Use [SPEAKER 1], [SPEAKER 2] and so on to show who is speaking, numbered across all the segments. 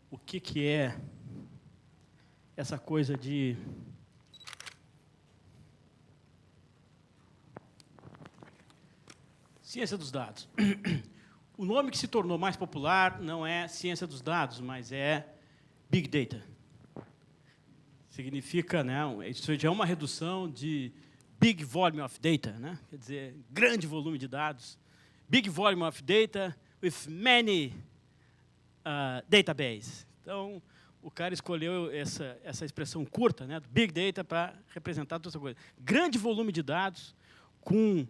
[SPEAKER 1] o que é essa coisa de ciência dos dados. O nome que se tornou mais popular não é ciência dos dados, mas é Big Data. Significa, né, isso já é uma redução de Big Volume of Data, né? Quer dizer, grande volume de dados. Big Volume of Data with many databases. Então, o cara escolheu essa expressão curta, né, do Big Data, para representar toda essa coisa. Grande volume de dados, com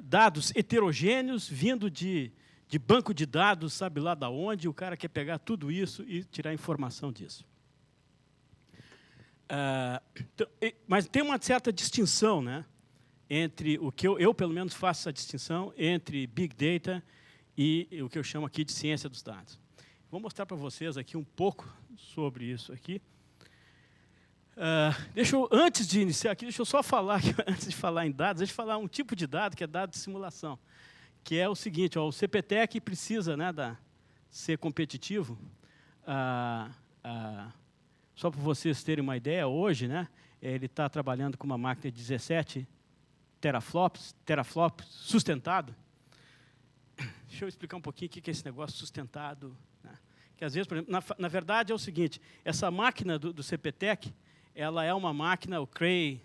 [SPEAKER 1] dados heterogêneos, vindo de banco de dados, sabe lá da onde, o cara quer pegar tudo isso e tirar informação disso. Mas tem uma certa distinção, né, entre o que eu pelo menos faço essa distinção entre Big Data e o que eu chamo aqui de ciência dos dados. Vou mostrar para vocês aqui um pouco sobre isso aqui. Antes de iniciar aqui, deixa eu só falar, antes de falar em dados, deixa eu falar um tipo de dado que é dado de simulação, que é o seguinte, ó, o CPTEC precisa, né, ser competitivo. Só para vocês terem uma ideia, hoje, né, ele está trabalhando com uma máquina de 17 teraflops sustentado. Deixa eu explicar um pouquinho o que é esse negócio sustentado. Né? Que às vezes, por exemplo, na verdade é o seguinte, essa máquina do CPTEC, ela é uma máquina, o Cray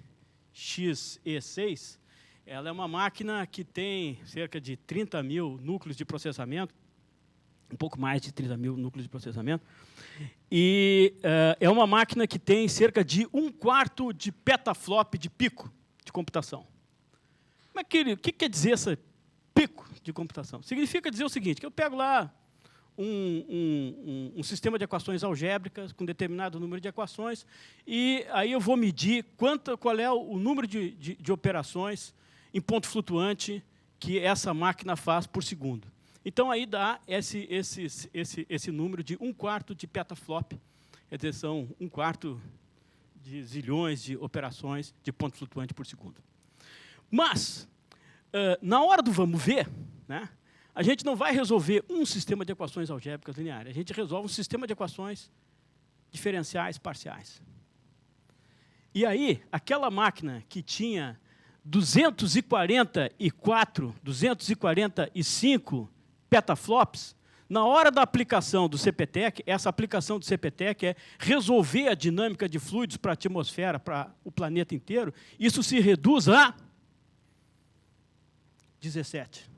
[SPEAKER 1] XE6, ela é uma máquina que tem cerca de 30 mil núcleos de processamento, um pouco mais de 30 mil núcleos de processamento, e é uma máquina que tem cerca de 1/4 de petaflop de pico de computação. O que quer dizer esse pico de computação? Significa dizer o seguinte, que eu pego lá um sistema de equações algébricas com determinado número de equações e aí eu vou medir qual é o número de operações em ponto flutuante que essa máquina faz por segundo. Então, aí dá esse número de 1/4 de petaflop, quer dizer, são 1/4 de zilhões de operações de ponto flutuante por segundo. Mas, na hora do vamos ver, né, a gente não vai resolver um sistema de equações algébricas lineares, a gente resolve um sistema de equações diferenciais parciais. E aí, aquela máquina que tinha 245 petaflops, na hora da aplicação do CPTEC, essa aplicação do CPTEC é resolver a dinâmica de fluidos para a atmosfera, para o planeta inteiro, isso se reduz a 17.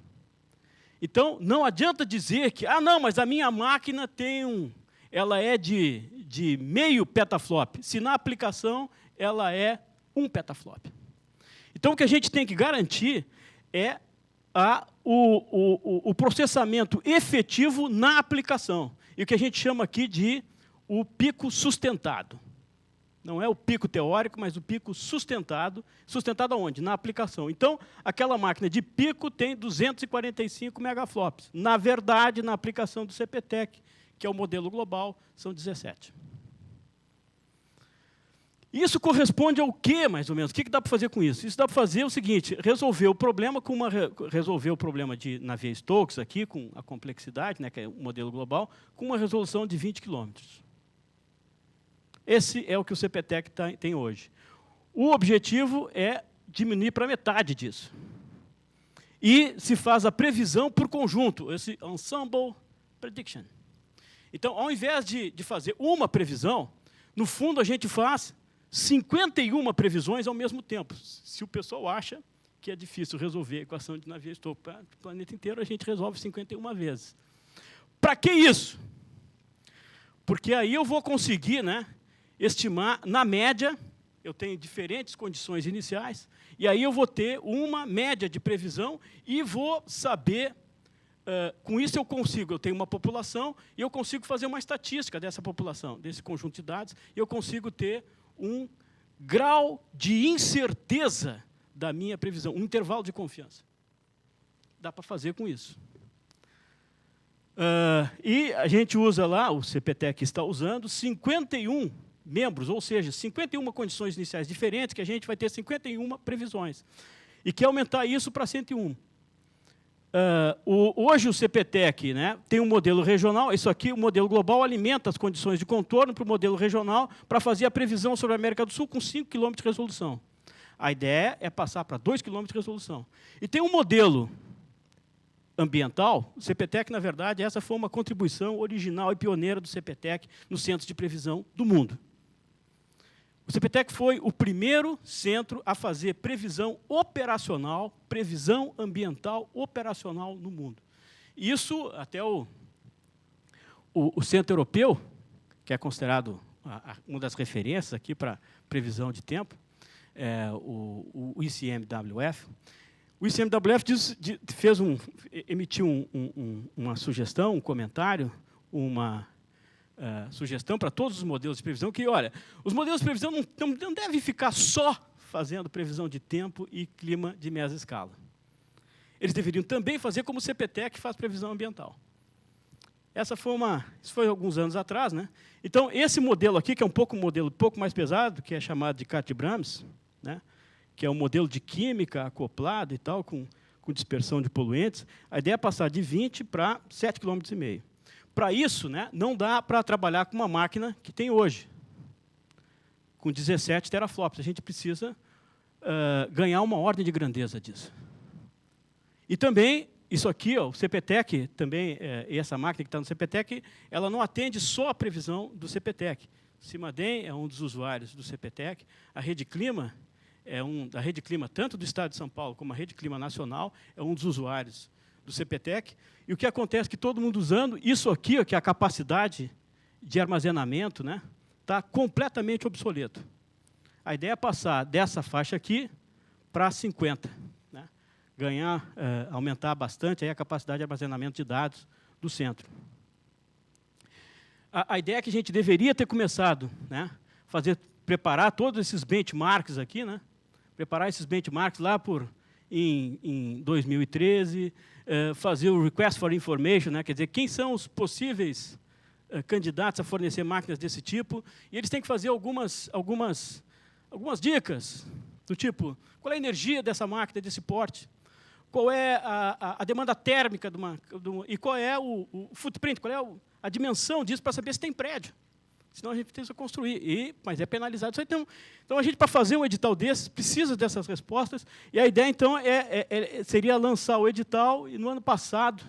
[SPEAKER 1] Então, não adianta dizer que, não, mas a minha máquina ela é de meio petaflop, se na aplicação ela é 1 petaflop. Então, o que a gente tem que garantir é o processamento efetivo na aplicação. E o que a gente chama aqui de o pico sustentado. Não é o pico teórico, mas o pico sustentado. Sustentado aonde? Na aplicação. Então, aquela máquina de pico tem 245 megaflops. Na verdade, na aplicação do CPTEC, que é o modelo global, são 17. Isso corresponde ao quê, mais ou menos? O que dá para fazer com isso? Isso dá para fazer o seguinte, resolver o problema de Navier-Stokes, aqui, com a complexidade, né, que é o modelo global, com uma resolução de 20 quilômetros. Esse é o que o CPTEC tem hoje. O objetivo é diminuir para metade disso. E se faz a previsão por conjunto, esse ensemble prediction. Então, ao invés de fazer uma previsão, no fundo a gente faz 51 previsões ao mesmo tempo. Se o pessoal acha que é difícil resolver a equação de Navier-Stokes para o planeta inteiro, a gente resolve 51 vezes. Para que isso? Porque aí eu vou conseguir, né, estimar, na média, eu tenho diferentes condições iniciais, e aí eu vou ter uma média de previsão e vou saber, com isso eu tenho uma população, e eu consigo fazer uma estatística dessa população, desse conjunto de dados, e eu consigo ter um grau de incerteza da minha previsão, um intervalo de confiança. Dá para fazer com isso. E a gente usa lá, o CPTEC está usando, 51 membros, ou seja, 51 condições iniciais diferentes, que a gente vai ter 51 previsões. E quer aumentar isso para 101. Hoje o CPTEC, né, tem um modelo regional, isso aqui, o modelo global, alimenta as condições de contorno para o modelo regional para fazer a previsão sobre a América do Sul com 5 km de resolução. A ideia é passar para 2 km de resolução. E tem um modelo ambiental, o CPTEC, na verdade, essa foi uma contribuição original e pioneira do CPTEC nos centros de previsão do mundo. O CPTEC foi o primeiro centro a fazer previsão operacional, previsão ambiental operacional no mundo. Isso, até o Centro Europeu, que é considerado uma das referências aqui para previsão de tempo, o ICMWF. O ICMWF emitiu uma sugestão, um comentário, uma sugestão para todos os modelos de previsão, que, olha, os modelos de previsão não devem ficar só fazendo previsão de tempo e clima de mesma escala. Eles deveriam também fazer como o CPTEC faz previsão ambiental. Isso foi alguns anos atrás, né? Então, esse modelo aqui, que é um modelo um pouco mais pesado, que é chamado de Cath-Brahms, né? Que é um modelo de química acoplado e tal, com dispersão de poluentes, a ideia é passar de 20 para 7,5 km. Para isso, né, não dá para trabalhar com uma máquina que tem hoje, com 17 teraflops. A gente precisa ganhar uma ordem de grandeza disso. E também, isso aqui, ó, o CPTEC, também, essa máquina que está no CPTEC, ela não atende só a previsão do CPTEC. O Cimadem é um dos usuários do CPTEC, a Rede Clima, a Rede Clima, tanto do Estado de São Paulo como a Rede Clima Nacional, é um dos usuários do CPTEC. E o que acontece é que todo mundo usando isso aqui, ó, que é a capacidade de armazenamento, né, está completamente obsoleto. A ideia é passar dessa faixa aqui para 50, né, aumentar bastante aí a capacidade de armazenamento de dados do centro. A ideia é que a gente deveria ter começado, né, preparar todos esses benchmarks aqui, né, preparar esses benchmarks lá em 2013, fazer o Request for Information, né, quer dizer, quem são os possíveis candidatos a fornecer máquinas desse tipo, e eles têm que fazer algumas dicas, do tipo, qual é a energia dessa máquina, desse porte, qual é a demanda térmica e qual é o footprint, qual é a dimensão disso para saber se tem prédio. Senão a gente precisa construir, mas é penalizado. Então, a gente, para fazer um edital desses, precisa dessas respostas, e a ideia, então, seria lançar o edital no ano passado,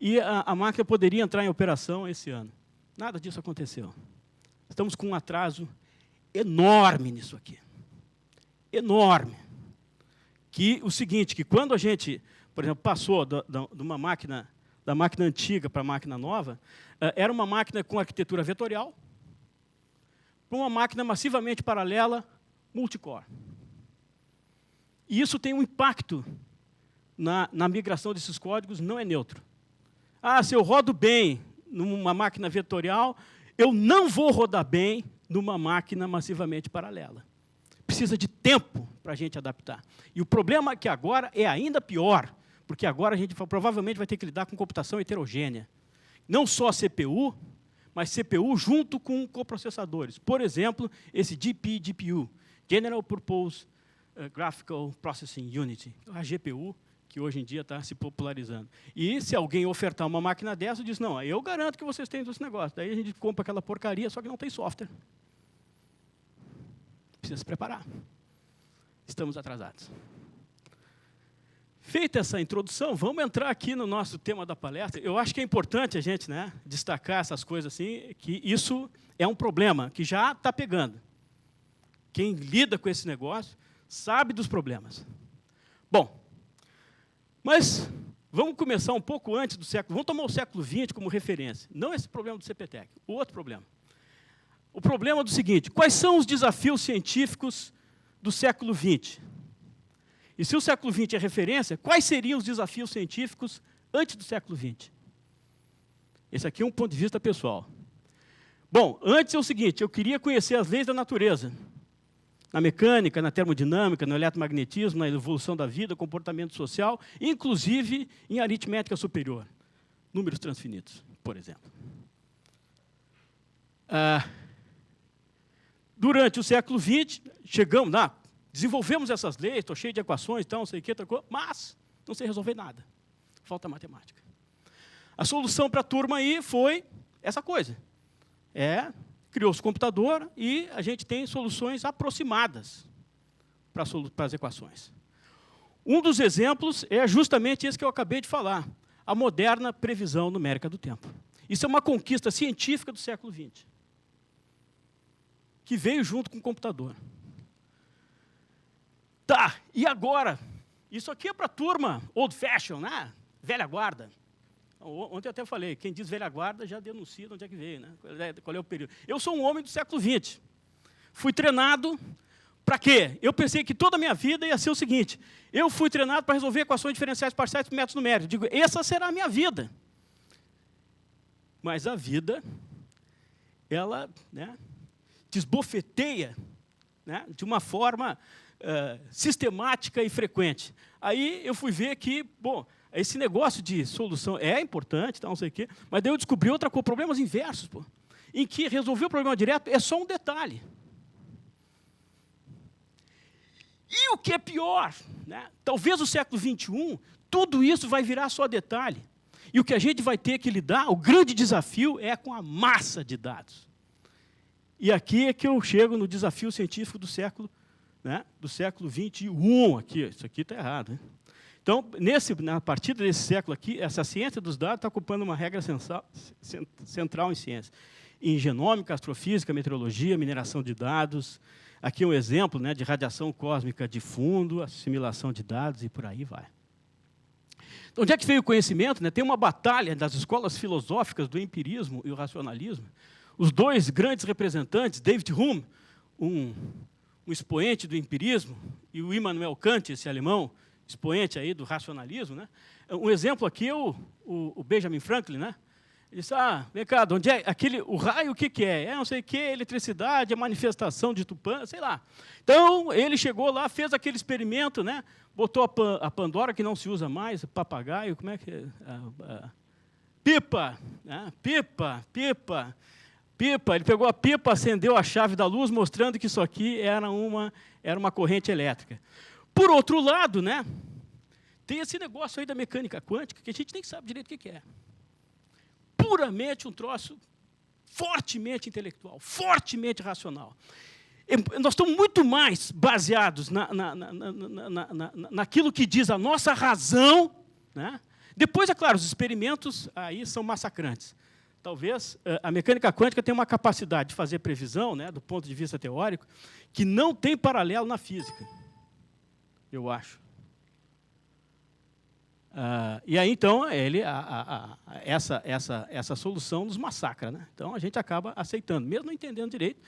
[SPEAKER 1] e a máquina poderia entrar em operação esse ano. Nada disso aconteceu. Estamos com um atraso enorme nisso aqui. Enorme. O seguinte, que quando a gente, por exemplo, passou de uma máquina, da máquina antiga para a máquina nova, era uma máquina com arquitetura vetorial, para uma máquina massivamente paralela, multicore. E isso tem um impacto na migração desses códigos, não é neutro. Se eu rodo bem numa máquina vetorial, eu não vou rodar bem numa máquina massivamente paralela. Precisa de tempo para a gente adaptar. E o problema é que agora é ainda pior, porque agora a gente provavelmente vai ter que lidar com computação heterogênea. Não só a CPU, mas CPU junto com coprocessadores. Por exemplo, esse GPU, General Purpose Graphical Processing Unit, a GPU, que hoje em dia está se popularizando. E se alguém ofertar uma máquina dessa, diz, não, eu garanto que vocês têm esse negócio. Daí a gente compra aquela porcaria, só que não tem software. Precisa se preparar. Estamos atrasados. Feita essa introdução, vamos entrar aqui no nosso tema da palestra. Eu acho que é importante a gente, né, destacar essas coisas assim, que isso é um problema que já está pegando. Quem lida com esse negócio sabe dos problemas. Bom, mas vamos começar um pouco antes do século. Vamos tomar o século XX como referência. Não esse problema do CPTEC, o outro problema. O problema é do seguinte: quais são os desafios científicos do século XX? E se o século XX é referência, quais seriam os desafios científicos antes do século XX? Esse aqui é um ponto de vista pessoal. Bom, antes é o seguinte, eu queria conhecer as leis da natureza. Na mecânica, na termodinâmica, no eletromagnetismo, na evolução da vida, comportamento social, inclusive em aritmética superior. Números transfinitos, por exemplo. Durante o século XX, chegamos lá, desenvolvemos essas leis, estou cheio de equações, então, não sei o que, mas não sei resolver nada. Falta matemática. A solução para a turma aí foi essa coisa. Criou-se o computador e a gente tem soluções aproximadas para as equações. Um dos exemplos é justamente esse que eu acabei de falar, a moderna previsão numérica do tempo. Isso é uma conquista científica do século XX, que veio junto com o computador. Tá, e agora? Isso aqui é para a turma old fashion, né? Velha guarda. Ontem eu até falei, quem diz velha guarda já denuncia de onde é que veio, né? Qual é o período. Eu sou um homem do século XX. Fui treinado para quê? Eu pensei que toda a minha vida ia ser o seguinte, eu fui treinado para resolver equações diferenciais parciais por métodos numéricos. Digo, essa será a minha vida. Mas a vida, ela, né, desbofeteia, né, de uma forma sistemática e frequente. Aí eu fui ver que, bom, esse negócio de solução é importante, tá, não sei o quê, mas daí eu descobri outra coisa, problemas inversos, pô, em que resolver o problema direto é só um detalhe. E o que é pior, né, talvez no século XXI, tudo isso vai virar só detalhe. E o que a gente vai ter que lidar, o grande desafio é com a massa de dados. E aqui é que eu chego no desafio científico do século, né, do século XXI. Aqui, isso aqui está errado. Né? Então, na partir desse século aqui, essa ciência dos dados está ocupando uma regra central em ciência. Em genômica, astrofísica, meteorologia, mineração de dados. Aqui um exemplo, né, de radiação cósmica de fundo, assimilação de dados e por aí vai. Então, onde é que veio o conhecimento? Né? Tem uma batalha das escolas filosóficas do empirismo e o racionalismo. Os dois grandes representantes, David Hume, um expoente do empirismo, e o Immanuel Kant, esse alemão, expoente aí do racionalismo. Né? Um exemplo aqui é o Benjamin Franklin. Né? Ele disse, vem cá, onde é o raio, o que é? Não sei o que, eletricidade, a manifestação de Tupã, sei lá. Então, ele chegou lá, fez aquele experimento, né? Botou a Pandora, que não se usa mais, papagaio, como é que é? Pipa, né? Pipa. Ele pegou a pipa, acendeu a chave da luz, mostrando que isso aqui era uma corrente elétrica. Por outro lado, né, tem esse negócio aí da mecânica quântica, que a gente nem sabe direito o que é. Puramente um troço fortemente intelectual, fortemente racional. Nós estamos muito mais baseados naquilo que diz a nossa razão. Né? Depois, é claro, os experimentos aí são massacrantes. Talvez a mecânica quântica tenha uma capacidade de fazer previsão, né, do ponto de vista teórico, que não tem paralelo na física, eu acho. E aí, então, essa solução nos massacra. Né? Então, a gente acaba aceitando, mesmo não entendendo direito,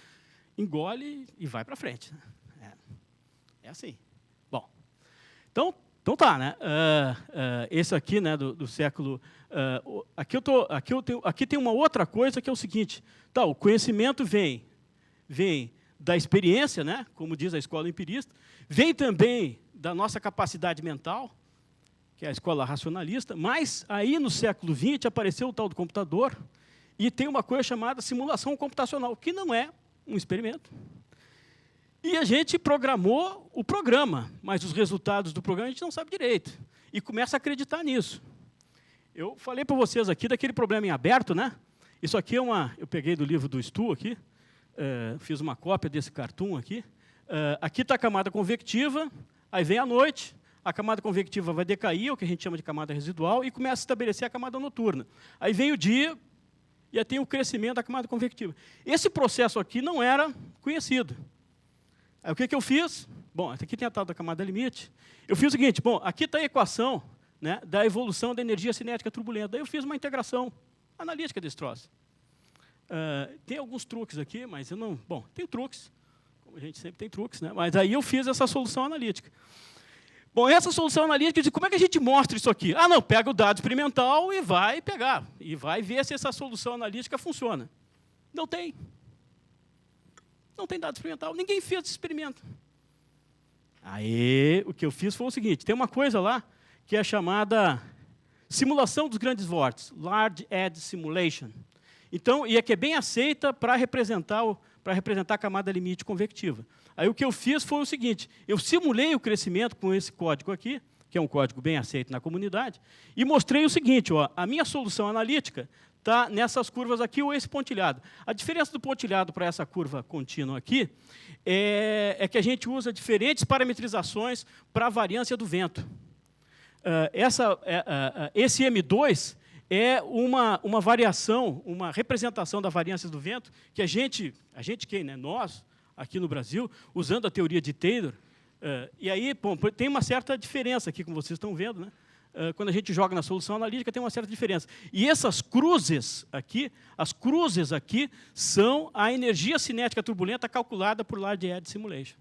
[SPEAKER 1] engole e vai para frente. É assim. Bom, então tá, né? Esse aqui, né, do século... Aqui tem uma outra coisa que é o seguinte. Tá, o conhecimento vem da experiência, né, como diz a escola empirista, vem também da nossa capacidade mental, que é a escola racionalista, mas aí no século XX apareceu o tal do computador e tem uma coisa chamada simulação computacional, que não é um experimento. E a gente programou o programa, mas os resultados do programa a gente não sabe direito. E começa a acreditar nisso. Eu falei para vocês aqui daquele problema em aberto, né? Isso aqui eu peguei do livro do Stu aqui, fiz uma cópia desse cartoon aqui. Aqui está a camada convectiva, aí vem a noite, a camada convectiva vai decair, o que a gente chama de camada residual, e começa a estabelecer a camada noturna. Aí vem o dia, e aí tem o crescimento da camada convectiva. Esse processo aqui não era conhecido. Aí o que eu fiz? Bom, aqui tem a tal da camada limite. Eu fiz o seguinte, bom, aqui está a equação, né, da evolução da energia cinética turbulenta. Daí eu fiz uma integração analítica desse troço. Tem alguns truques aqui, mas eu não... Bom, tem truques, como a gente sempre tem truques, né? Mas aí eu fiz essa solução analítica. Bom, essa solução analítica, eu disse, como é que a gente mostra isso aqui? Não, pega o dado experimental e vai pegar, e vai ver se essa solução analítica funciona. Não tem. Não tem dado experimental, ninguém fez esse experimento. Aí, o que eu fiz foi o seguinte, tem uma coisa lá que é chamada simulação dos grandes vórtices, Large Edge Simulation. Então, e é que é bem aceita para representar a camada limite convectiva. Aí o que eu fiz foi o seguinte, eu simulei o crescimento com esse código aqui, que é um código bem aceito na comunidade, e mostrei o seguinte, ó, a minha solução analítica está nessas curvas aqui ou esse pontilhado. A diferença do pontilhado para essa curva contínua aqui é que a gente usa diferentes parametrizações para a variância do vento. Esse M2 é uma variação, uma representação da variância do vento que a gente quem, né? Nós, aqui no Brasil, usando a teoria de Taylor, e aí, bom, tem uma certa diferença aqui, como vocês estão vendo, né? Quando a gente joga na solução analítica, tem uma certa diferença. E essas cruzes aqui, as cruzes aqui, são a energia cinética turbulenta calculada por Large Edge Simulation.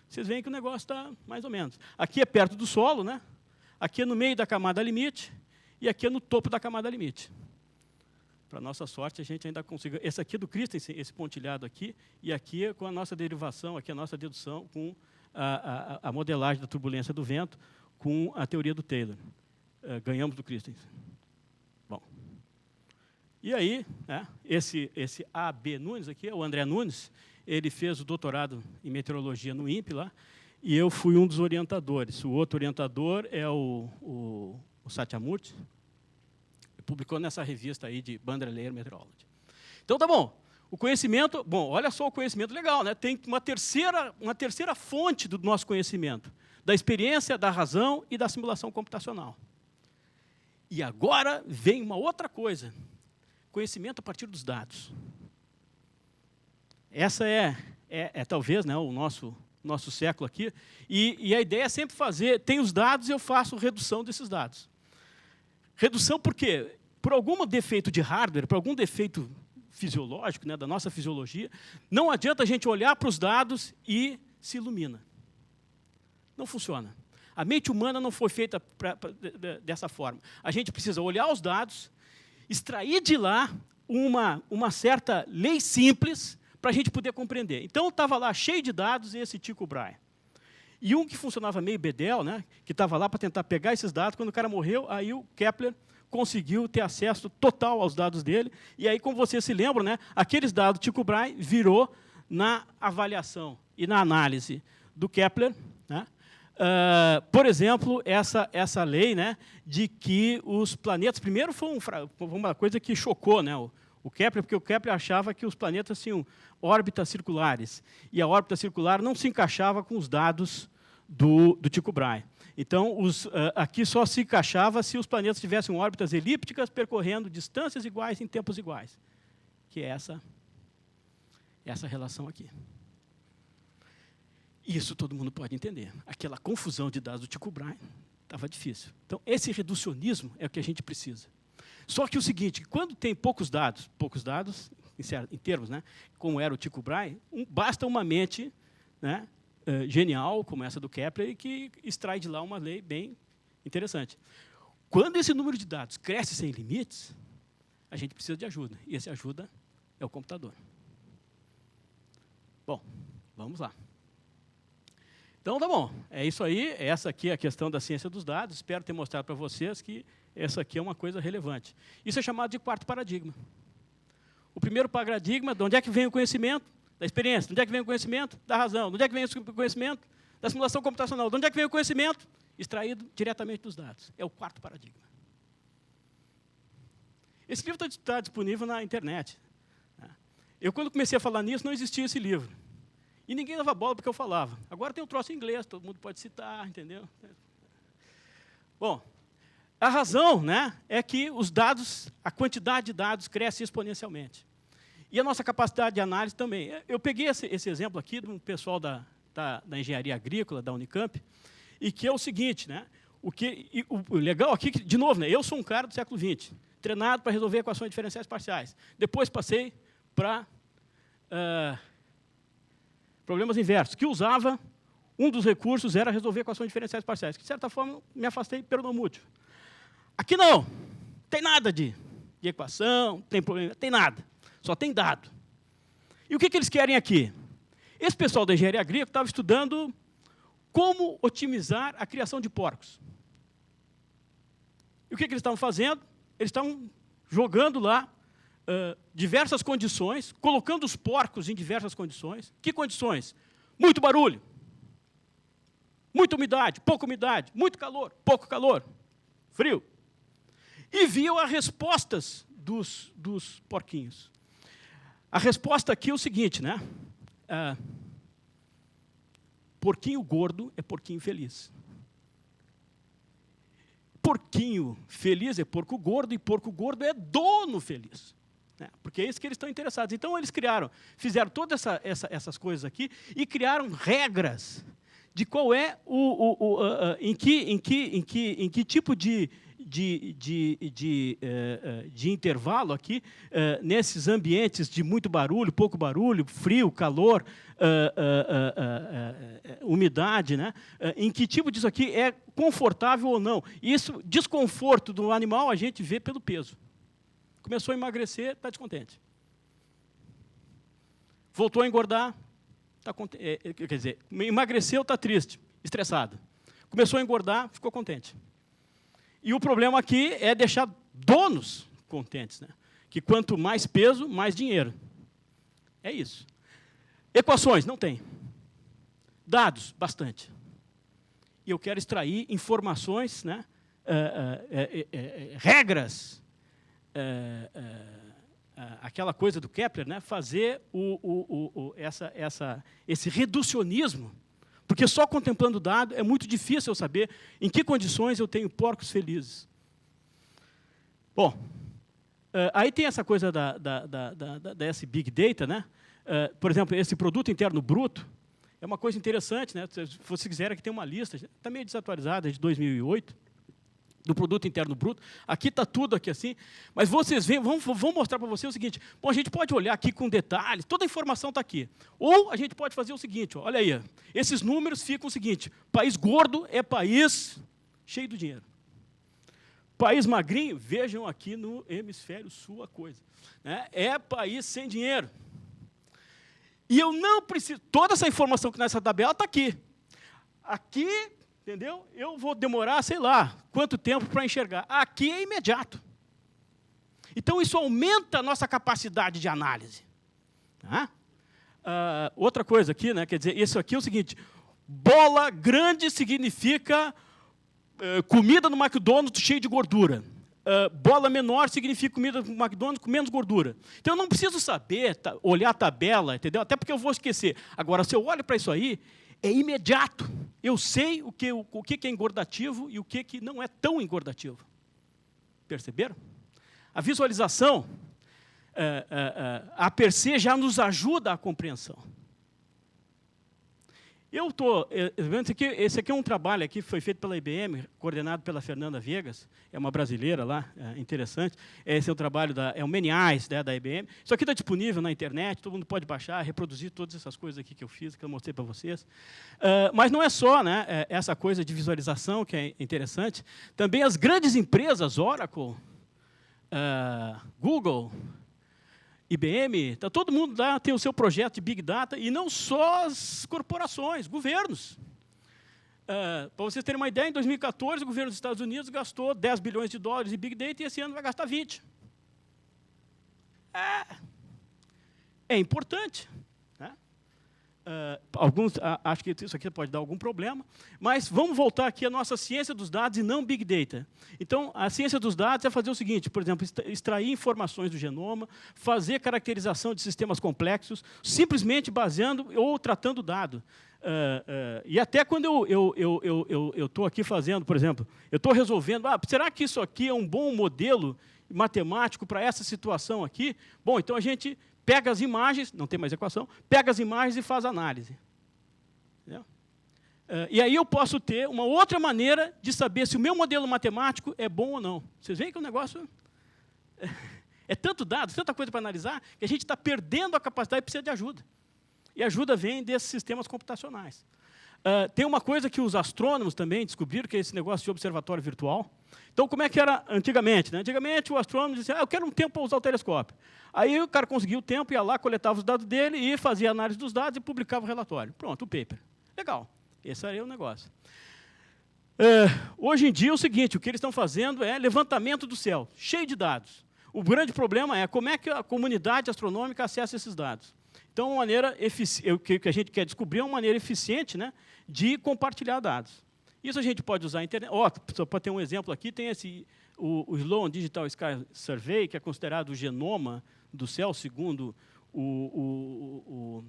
[SPEAKER 1] Vocês veem que o negócio está mais ou menos. Aqui é perto do solo, né? Aqui é no meio da camada limite, e aqui é no topo da camada limite. Para nossa sorte, a gente ainda conseguiu. Esse aqui é do Christensen, esse pontilhado aqui, e aqui é com a nossa derivação, aqui é a nossa dedução com a modelagem da turbulência do vento com a teoria do Taylor. Ganhamos do Christensen. Bom. E aí, né, esse A.B. Nunes aqui, é o André Nunes, ele fez o doutorado em meteorologia no INPE lá, e eu fui um dos orientadores. O outro orientador é o Satyamurthy, publicou nessa revista aí de Bandra Layer Meteorology. Então, tá bom. O conhecimento, bom, olha só o conhecimento legal, né? Tem uma terceira fonte do nosso conhecimento, da experiência, da razão e da simulação computacional. E agora vem uma outra coisa, conhecimento a partir dos dados. Essa é talvez, né, o nosso século aqui, e a ideia é sempre fazer, tem os dados e eu faço redução desses dados. Redução por quê? Por algum defeito de hardware, por algum defeito fisiológico, né, da nossa fisiologia, não adianta a gente olhar para os dados e se ilumina. Não funciona. A mente humana não foi feita dessa forma. A gente precisa olhar os dados, extrair de lá uma certa lei simples para a gente poder compreender. Então, estava lá cheio de dados esse Tycho Brahe. E um que funcionava meio bedel, né, que estava lá para tentar pegar esses dados, quando o cara morreu, aí o Kepler conseguiu ter acesso total aos dados dele, e aí, como vocês se lembram, né, aqueles dados Tycho Brahe virou na avaliação e na análise do Kepler, né, por exemplo, essa lei, né, de que os planetas, primeiro foi uma coisa que chocou, né, o Kepler, porque o Kepler achava que os planetas tinham órbitas circulares, e a órbita circular não se encaixava com os dados do Tycho Brahe. Então, aqui só se encaixava se os planetas tivessem órbitas elípticas percorrendo distâncias iguais em tempos iguais, que é essa relação aqui. Isso todo mundo pode entender. Aquela confusão de dados do Tycho Brahe estava difícil. Então, esse reducionismo é o que a gente precisa. Só que o seguinte, quando tem poucos dados em termos, né, como era o Tycho Brahe, basta uma mente, né, genial, como essa do Kepler, e que extrai de lá uma lei bem interessante. Quando esse número de dados cresce sem limites, a gente precisa de ajuda, e essa ajuda é o computador. Bom, vamos lá. Então, tá bom, é isso aí, essa aqui é a questão da ciência dos dados, espero ter mostrado para vocês que essa aqui é uma coisa relevante. Isso é chamado de quarto paradigma. O primeiro paradigma, de onde é que vem o conhecimento? Da experiência. De onde é que vem o conhecimento? Da razão. De onde é que vem o conhecimento? Da simulação computacional. De onde é que vem o conhecimento? Extraído diretamente dos dados. É o quarto paradigma. Esse livro está disponível na internet. Eu, quando comecei a falar nisso, não existia esse livro. E ninguém dava bola porque eu falava. Agora tem um troço em inglês, todo mundo pode citar, entendeu? Bom, a razão, né, é que os dados, a quantidade de dados cresce exponencialmente. E a nossa capacidade de análise também. Eu peguei esse exemplo aqui de um pessoal da engenharia agrícola, da Unicamp, e que é o seguinte, né, o legal aqui, de novo, né, eu sou um cara do século XX, treinado para resolver equações diferenciais parciais. Depois passei para problemas inversos, que usava, um dos recursos era resolver equações diferenciais parciais, que, de certa forma, me afastei pelo não mútil. Aqui não, tem nada de equação, tem problema, tem nada, só tem dado. E o que eles querem aqui? Esse pessoal da engenharia agrícola estava estudando como otimizar a criação de porcos. E o que eles estavam fazendo? Eles estavam jogando lá diversas condições, colocando os porcos em diversas condições. Que condições? Muito barulho. muita umidade, pouca umidade, muito calor, pouco calor, frio. E viam as respostas dos porquinhos. A resposta aqui é o seguinte, né? Porquinho gordo é porquinho feliz. Porquinho feliz é porco gordo, e porco gordo é dono feliz. Né? Porque é isso que eles estão interessados. Então, eles fizeram todas essas coisas aqui e criaram regras de qual é em que tipo de intervalo aqui, nesses ambientes de muito barulho, pouco barulho, frio, calor, umidade, né? Em que tipo disso aqui é confortável ou não. Isso, desconforto do animal, a gente vê pelo peso. Começou a emagrecer, está descontente. Voltou a engordar, está contente. Quer dizer, emagreceu, está triste, estressado. Começou a engordar, ficou contente. E o problema aqui é deixar donos contentes, né? Que quanto mais peso, mais dinheiro. É isso. Equações, não tem. Dados, bastante. E eu quero extrair informações, né? Regras, aquela coisa do Kepler, né? Fazer esse reducionismo. Porque só contemplando o dado é muito difícil eu saber em que condições eu tenho porcos felizes. Bom, aí tem essa coisa desse Big Data, né? Por exemplo, esse produto interno bruto é uma coisa interessante, né? Se você quiser, aqui tem uma lista, está meio desatualizada, de 2008, do produto interno bruto. Aqui está tudo aqui assim, mas vocês veem, vão mostrar para você o seguinte, bom, a gente pode olhar aqui com detalhes, toda a informação está aqui. Ou a gente pode fazer o seguinte, ó, olha aí, esses números ficam o seguinte, país gordo é país cheio do dinheiro. País magrinho, vejam aqui no hemisfério sul a coisa, né? É país sem dinheiro. E eu não preciso, toda essa informação que nessa tabela está aqui. Aqui, entendeu? Eu vou demorar, sei lá, quanto tempo para enxergar. Aqui é imediato. Então, isso aumenta a nossa capacidade de análise. Tá? Outra coisa aqui, né? Quer dizer, isso aqui é o seguinte, bola grande significa comida no McDonald's cheio de gordura. Bola menor significa comida no McDonald's com menos gordura. Então, eu não preciso saber, olhar a tabela, entendeu? Até porque eu vou esquecer. Agora, se eu olho para isso aí, é imediato. Eu sei o que é engordativo e o que não é tão engordativo. Perceberam? A visualização, a per se, já nos ajuda à compreensão. Eu estou vendo esse aqui é um trabalho aqui que foi feito pela IBM, coordenado pela Fernanda Viegas, é uma brasileira lá, interessante. Esse é o trabalho é o Many Eyes, né, da IBM. Isso aqui está disponível na internet, todo mundo pode baixar, reproduzir todas essas coisas aqui que eu fiz, que eu mostrei para vocês. Mas não é só, né, essa coisa de visualização que é interessante. Também as grandes empresas, Oracle, Google, IBM, tá, todo mundo lá tem o seu projeto de Big Data, e não só as corporações, governos. Para vocês terem uma ideia, em 2014, o governo dos Estados Unidos gastou 10 bilhões de dólares em Big Data, e esse ano vai gastar 20. É importante. Né? Alguns acham que isso aqui pode dar algum problema, mas vamos voltar aqui à nossa ciência dos dados e não Big Data. Então, a ciência dos dados é fazer o seguinte, por exemplo, extrair informações do genoma, fazer caracterização de sistemas complexos, simplesmente baseando ou tratando o dado. E até quando eu estou aqui fazendo, por exemplo, eu estou resolvendo, será que isso aqui é um bom modelo matemático para essa situação aqui? Bom, então a gente pega as imagens, não tem mais equação, pega as imagens e faz análise. Entendeu? E aí eu posso ter uma outra maneira de saber se o meu modelo matemático é bom ou não. Vocês veem que o negócio é tanto dado, tanta coisa para analisar, que a gente está perdendo a capacidade e precisa de ajuda. E a ajuda vem desses sistemas computacionais. Tem uma coisa que os astrônomos também descobriram, que é esse negócio de observatório virtual. Então, como é que era antigamente? Né? Antigamente, o astrônomo dizia, eu quero um tempo para usar o telescópio. Aí o cara conseguia o tempo, ia lá, coletava os dados dele e fazia análise dos dados e publicava o relatório. Pronto, o paper. Legal. Esse aí é o negócio. Hoje em dia, é o seguinte, o que eles estão fazendo é levantamento do céu, cheio de dados. O grande problema é como é que a comunidade astronômica acessa esses dados. Então, o que a gente quer descobrir é uma maneira eficiente, né, de compartilhar dados. Isso a gente pode usar a internet. Só para ter um exemplo aqui, tem o Sloan Digital Sky Survey, que é considerado o genoma do céu, segundo o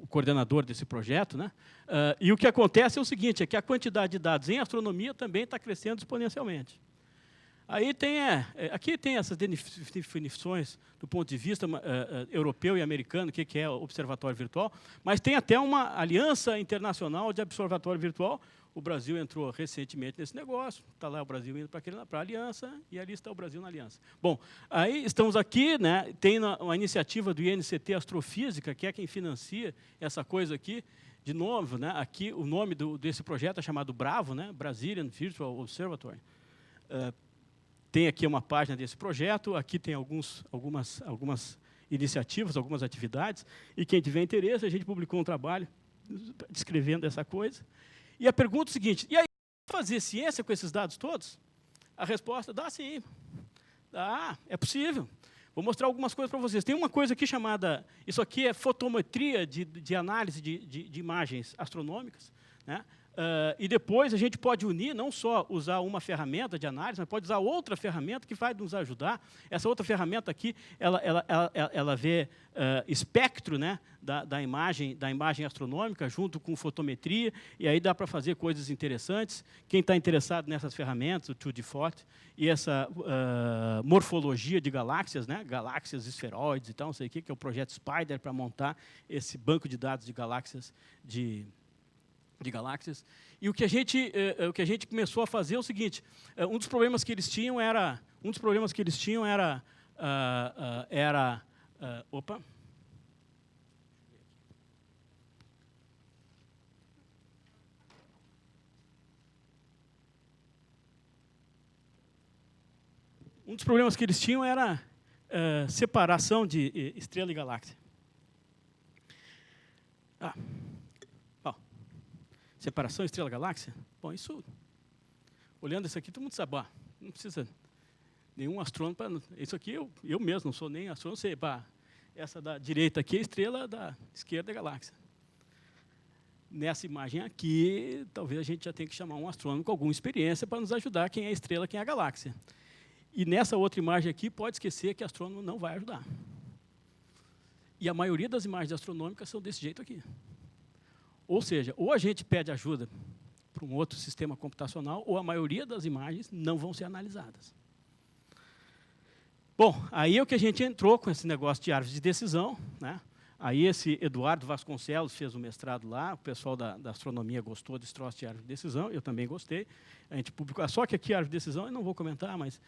[SPEAKER 1] coordenador desse projeto, né? E o que acontece é o seguinte, é que a quantidade de dados em astronomia também está crescendo exponencialmente. Aí aqui tem essas definições do ponto de vista europeu e americano, o que é observatório virtual, mas tem até uma aliança internacional de observatório virtual. O Brasil entrou recentemente nesse negócio, está lá o Brasil indo para a aliança, e ali está o Brasil na aliança. Bom, aí estamos aqui, né, tem uma iniciativa do INCT Astrofísica, que é quem financia essa coisa aqui. De novo, né, aqui o nome desse projeto é chamado BRAVO, né, Brazilian Virtual Observatory. Tem aqui uma página desse projeto, aqui tem algumas iniciativas, algumas atividades, e quem tiver interesse, a gente publicou um trabalho descrevendo essa coisa. E a pergunta é o seguinte, e aí, fazer ciência com esses dados todos? A resposta, dá sim. É possível. Vou mostrar algumas coisas para vocês. Tem uma coisa aqui chamada, isso aqui é fotometria de análise de imagens astronômicas, né? E depois a gente pode unir, não só usar uma ferramenta de análise, mas pode usar outra ferramenta que vai nos ajudar. Essa outra ferramenta aqui, ela vê espectro, né, da imagem astronômica junto com fotometria, e aí dá para fazer coisas interessantes. Quem está interessado nessas ferramentas, o 2D-Forte, e essa morfologia de galáxias, né, galáxias esferoides e tal, não sei o que é o projeto Spider para montar esse banco de dados de galáxias de galáxias. E o que a gente começou a fazer é o seguinte, um dos problemas que eles tinham era separação de estrela e galáxia. Separação estrela-galáxia? Bom, isso, olhando isso aqui, todo mundo sabe, não precisa nenhum astrônomo para... Isso aqui, eu mesmo não sou nem astrônomo, sei, essa da direita aqui é a estrela, da esquerda é a galáxia. Nessa imagem aqui, talvez a gente já tenha que chamar um astrônomo com alguma experiência para nos ajudar quem é a estrela, quem é a galáxia. E nessa outra imagem aqui, pode esquecer que astrônomo não vai ajudar. E a maioria das imagens astronômicas são desse jeito aqui. Ou seja, ou a gente pede ajuda para um outro sistema computacional, ou a maioria das imagens não vão ser analisadas. Bom, aí é o que a gente entrou com esse negócio de árvores de decisão, né? Aí esse Eduardo Vasconcelos fez o mestrado lá, o pessoal da astronomia gostou desse troço de árvore de decisão, eu também gostei. A gente publicou, só que aqui a árvore de decisão, eu não vou comentar, mas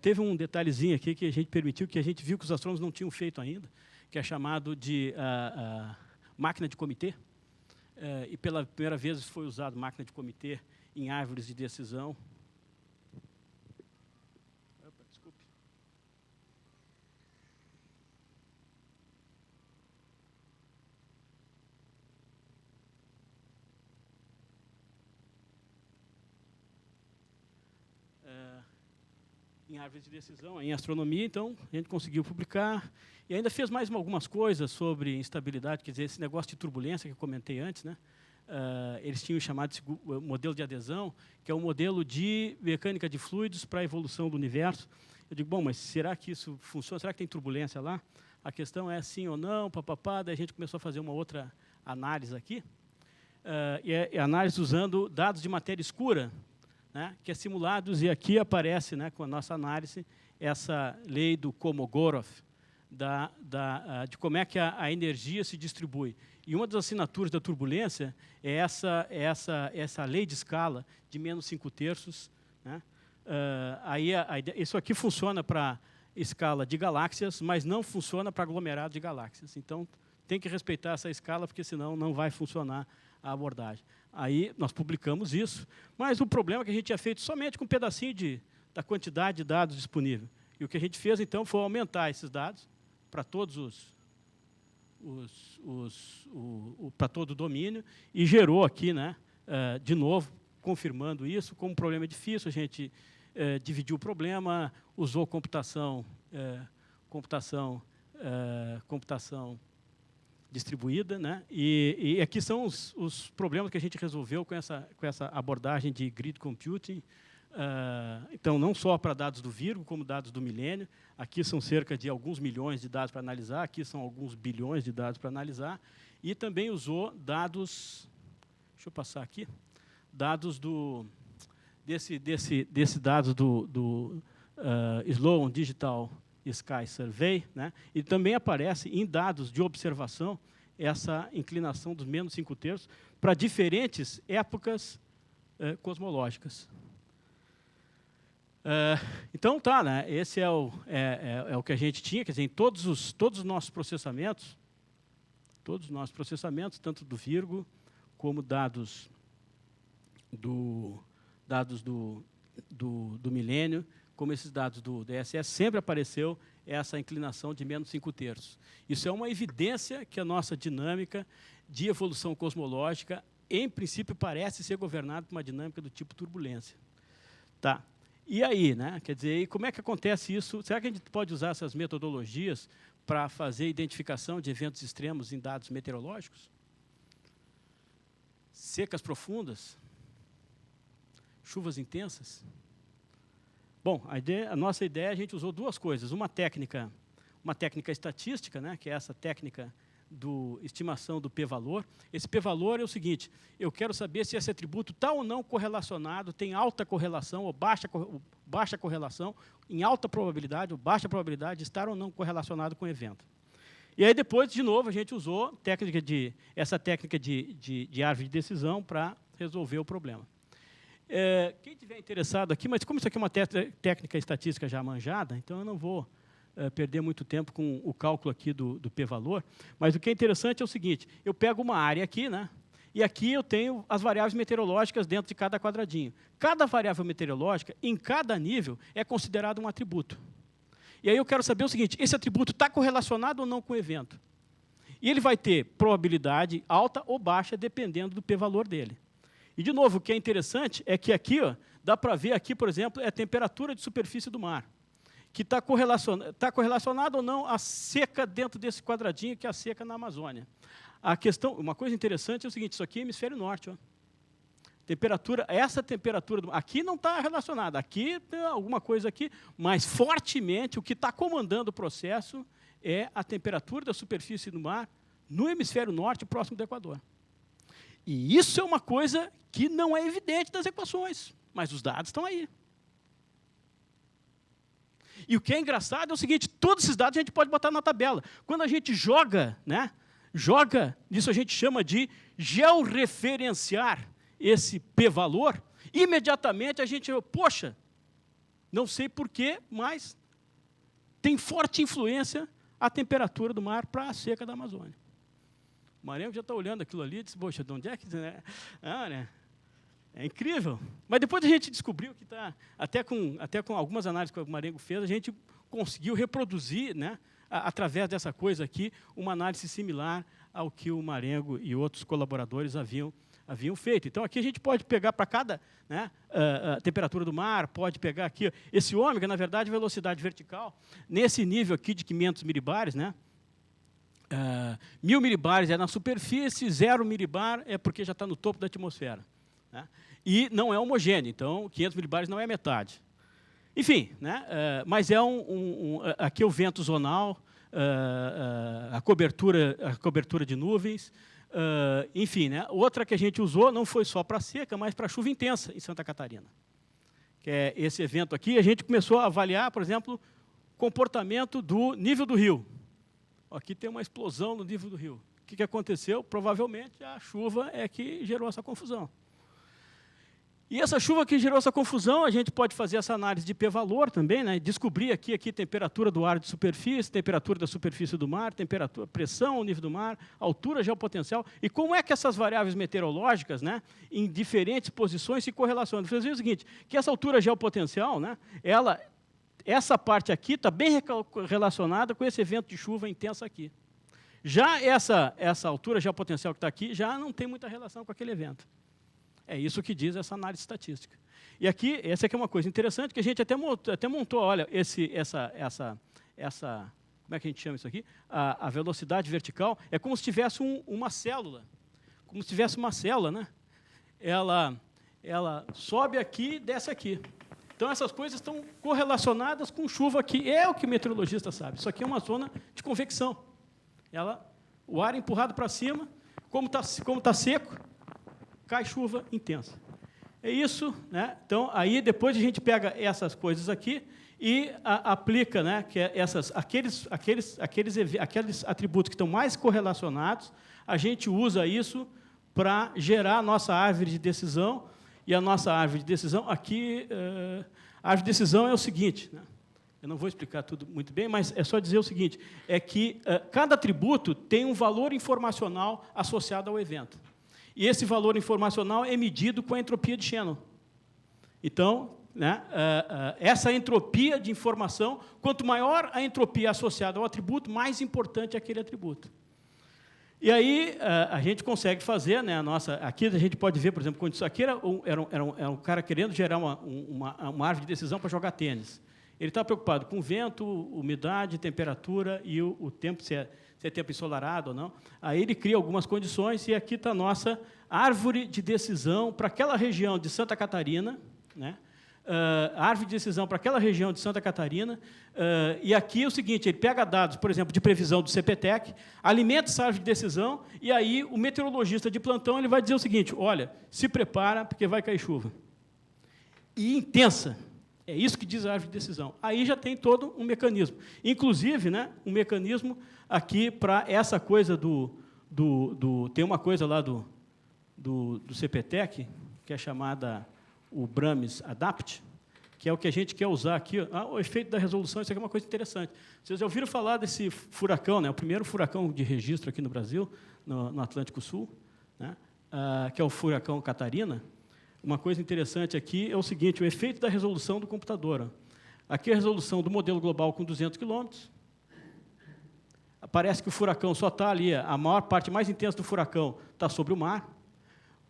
[SPEAKER 1] teve um detalhezinho aqui que a gente permitiu, que a gente viu que os astrônomos não tinham feito ainda, que é chamado de máquina de comitê. E pela primeira vez foi usado máquina de comitê em árvores de decisão. Opa, desculpe. Em árvores de decisão, em astronomia, então, a gente conseguiu publicar. E ainda fez mais algumas coisas sobre instabilidade, quer dizer, esse negócio de turbulência que eu comentei antes, né? Eles tinham chamado de modelo de adesão, que é um modelo de mecânica de fluidos para a evolução do universo. Eu digo, bom, mas será que isso funciona? Será que tem turbulência lá? A questão é sim ou não, papapá. Daí a gente começou a fazer uma outra análise aqui, e é análise usando dados de matéria escura, né, que é simulados, e aqui aparece, né, com a nossa análise, essa lei do Kolmogorov, de como é que a energia se distribui. E uma das assinaturas da turbulência é essa lei de escala de menos 5/3. Né? Isso aqui funciona para escala de galáxias, mas não funciona para aglomerado de galáxias. Então, tem que respeitar essa escala, porque senão não vai funcionar a abordagem. Aí nós publicamos isso, mas o problema é que a gente tinha feito somente com um pedacinho da quantidade de dados disponível. E o que a gente fez, então, foi aumentar esses dados para todos para todo o domínio, e gerou aqui, né, de novo, confirmando isso. Como o problema é difícil, a gente computação distribuída, né? E aqui são os problemas que a gente resolveu com essa abordagem de grid computing. Então, não só para dados do Virgo, como dados do milênio. Aqui são cerca de alguns milhões de dados para analisar, aqui são alguns bilhões de dados para analisar. E também usou dados, deixa eu passar aqui, dados desse dados do Sloan Digital Sky Survey, né? E também aparece em dados de observação essa inclinação dos menos 5/3 para diferentes épocas cosmológicas. Então, tá, né? Esse é o que a gente tinha, quer dizer, em todos os nossos processamentos, tanto do Virgo, como dados do milênio, como esses dados do DSS, sempre apareceu essa inclinação de menos 5/3. Isso é uma evidência que a nossa dinâmica de evolução cosmológica, em princípio, parece ser governada por uma dinâmica do tipo turbulência. Tá. E aí, né? Quer dizer, como é que acontece isso? Será que a gente pode usar essas metodologias para fazer identificação de eventos extremos em dados meteorológicos? Secas profundas? Chuvas intensas? Bom, a nossa ideia, a gente usou duas coisas. Uma técnica estatística, né, que é essa técnica de estimação do p-valor. Esse p-valor é o seguinte: eu quero saber se esse atributo está ou não correlacionado, tem alta correlação ou baixa correlação, em alta probabilidade ou baixa probabilidade de estar ou não correlacionado com o evento. E aí depois, de novo, a gente usou essa técnica de árvore de decisão para resolver o problema. Quem estiver interessado aqui, mas como isso aqui é uma técnica estatística já manjada, então eu não vou perder muito tempo com o cálculo aqui do p-valor, mas o que é interessante é o seguinte: eu pego uma área aqui, né, e aqui eu tenho as variáveis meteorológicas dentro de cada quadradinho. Cada variável meteorológica, em cada nível, é considerado um atributo. E aí eu quero saber o seguinte: esse atributo está correlacionado ou não com o evento? E ele vai ter probabilidade alta ou baixa, dependendo do p-valor dele. E, de novo, o que é interessante é que aqui, ó, dá para ver aqui, por exemplo, é a temperatura de superfície do mar, que está correlacionada ou não à seca dentro desse quadradinho, que é a seca na Amazônia. Uma coisa interessante é o seguinte: isso aqui é hemisfério norte. Ó. Essa temperatura, aqui não está relacionada, aqui tem alguma coisa aqui, mas fortemente o que está comandando o processo é a temperatura da superfície do mar no hemisfério norte, próximo do Equador. E isso é uma coisa que não é evidente das equações, mas os dados estão aí. E o que é engraçado é o seguinte: todos esses dados a gente pode botar na tabela. Quando a gente joga, né, isso a gente chama de georreferenciar esse p-valor, imediatamente a gente, poxa, não sei porquê, mas tem forte influência a temperatura do mar para a seca da Amazônia. O Marengo já está olhando aquilo ali e disse: poxa, de onde é que... né? É incrível. Mas depois a gente descobriu que está, até com algumas análises que o Marengo fez, a gente conseguiu reproduzir, né, através dessa coisa aqui, uma análise similar ao que o Marengo e outros colaboradores haviam feito. Então, aqui a gente pode pegar para cada, né, a temperatura do mar, pode pegar aqui, esse ômega, na verdade, velocidade vertical, nesse nível aqui de 500 milibares, né, 1000 milibares é na superfície, 0 milibar é porque já está no topo da atmosfera. Né? E não é homogêneo, então 500 milibares não é metade. Enfim, né? Mas é aqui é o vento zonal, a cobertura de nuvens, enfim, né? Outra que a gente usou não foi só para seca, mas para chuva intensa em Santa Catarina. Que é esse evento aqui, a gente começou a avaliar, por exemplo, comportamento do nível do rio. Aqui tem uma explosão no nível do rio. O que aconteceu? Provavelmente a chuva é que gerou essa confusão. E essa chuva que gerou essa confusão, a gente pode fazer essa análise de p-valor também, né? Descobrir aqui temperatura do ar de superfície, temperatura da superfície do mar, temperatura, pressão ao nível do mar, altura geopotencial, e como é que essas variáveis meteorológicas, né, em diferentes posições se correlacionam. Vocês veem o seguinte, que essa altura geopotencial, né, essa parte aqui está bem relacionada com esse evento de chuva intensa aqui. Já essa altura geopotencial que está aqui já não tem muita relação com aquele evento. É isso que diz essa análise estatística. E aqui, essa aqui é uma coisa interessante, que a gente até montou, olha, como é que a gente chama isso aqui? A velocidade vertical é como se tivesse uma célula. Como se tivesse uma célula, né? Ela sobe aqui e desce aqui. Então, essas coisas estão correlacionadas com chuva aqui. É o que o meteorologista sabe. Isso aqui é uma zona de convecção. O ar é empurrado para cima, como tá seco, cai chuva intensa. É isso, né? Então, aí depois a gente pega essas coisas aqui e aplica, né, que é aqueles atributos que estão mais correlacionados, a gente usa isso para gerar a nossa árvore de decisão. E a nossa árvore de decisão, aqui, a árvore de decisão é o seguinte, né? Eu não vou explicar tudo muito bem, mas é só dizer o seguinte, é que cada atributo tem um valor informacional associado ao evento. E esse valor informacional é medido com a entropia de Shannon. Então, né, essa entropia de informação, quanto maior a entropia associada ao atributo, mais importante é aquele atributo. E aí a gente consegue fazer, né, aqui a gente pode ver, por exemplo, quando isso aqui era um cara querendo gerar uma árvore de decisão para jogar tênis. Ele está preocupado com vento, umidade, temperatura e o tempo, se é tempo ensolarado ou não. Aí ele cria algumas condições e aqui está a nossa árvore de decisão para aquela região de Santa Catarina, né? Árvore de decisão para aquela região de Santa Catarina, e aqui é o seguinte, ele pega dados, por exemplo, de previsão do CPTEC, alimenta essa árvore de decisão, e aí o meteorologista de plantão ele vai dizer o seguinte, olha, se prepara, porque vai cair chuva. E intensa, é isso que diz a árvore de decisão. Aí já tem todo um mecanismo. Inclusive, né, um mecanismo aqui para essa coisa tem uma coisa lá do CPTEC, que é chamada o Brahms Adapt, que é o que a gente quer usar aqui. O efeito da resolução, isso aqui é uma coisa interessante. Vocês já ouviram falar desse furacão, né? O primeiro furacão de registro aqui no Brasil, no Atlântico Sul, né? Que é o furacão Catarina. Uma coisa interessante aqui é o seguinte, o efeito da resolução do computador. Aqui é a resolução do modelo global com 200 quilômetros. Parece que o furacão só está ali, a maior parte mais intensa do furacão está sobre o mar.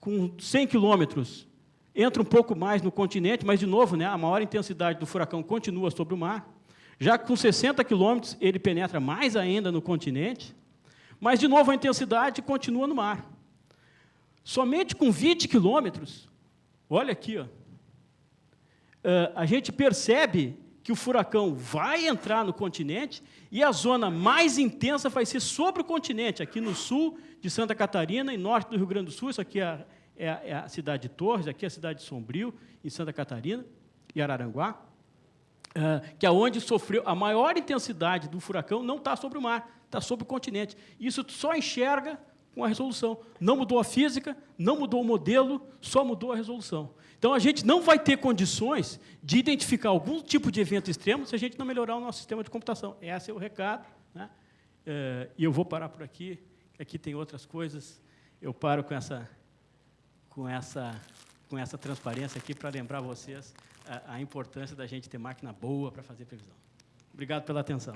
[SPEAKER 1] Com 100 quilômetros, entra um pouco mais no continente, mas, de novo, né, a maior intensidade do furacão continua sobre o mar. Já com 60 quilômetros, ele penetra mais ainda no continente, mas, de novo, a intensidade continua no mar. Somente com 20 quilômetros, olha aqui, ó, a gente percebe que o furacão vai entrar no continente e a zona mais intensa vai ser sobre o continente, aqui no sul de Santa Catarina e norte do Rio Grande do Sul. Isso aqui é a cidade de Torres, aqui é a cidade de Sombrio, em Santa Catarina, e Araranguá, que é onde sofreu a maior intensidade do furacão, não está sobre o mar, está sobre o continente. Isso só enxerga com a resolução. Não mudou a física, não mudou o modelo, só mudou a resolução. Então, a gente não vai ter condições de identificar algum tipo de evento extremo se a gente não melhorar o nosso sistema de computação. Esse é o recado, né? E eu vou parar por aqui, que aqui tem outras coisas. Eu paro com essa transparência aqui para lembrar vocês a importância da gente ter máquina boa para fazer previsão. Obrigado pela atenção.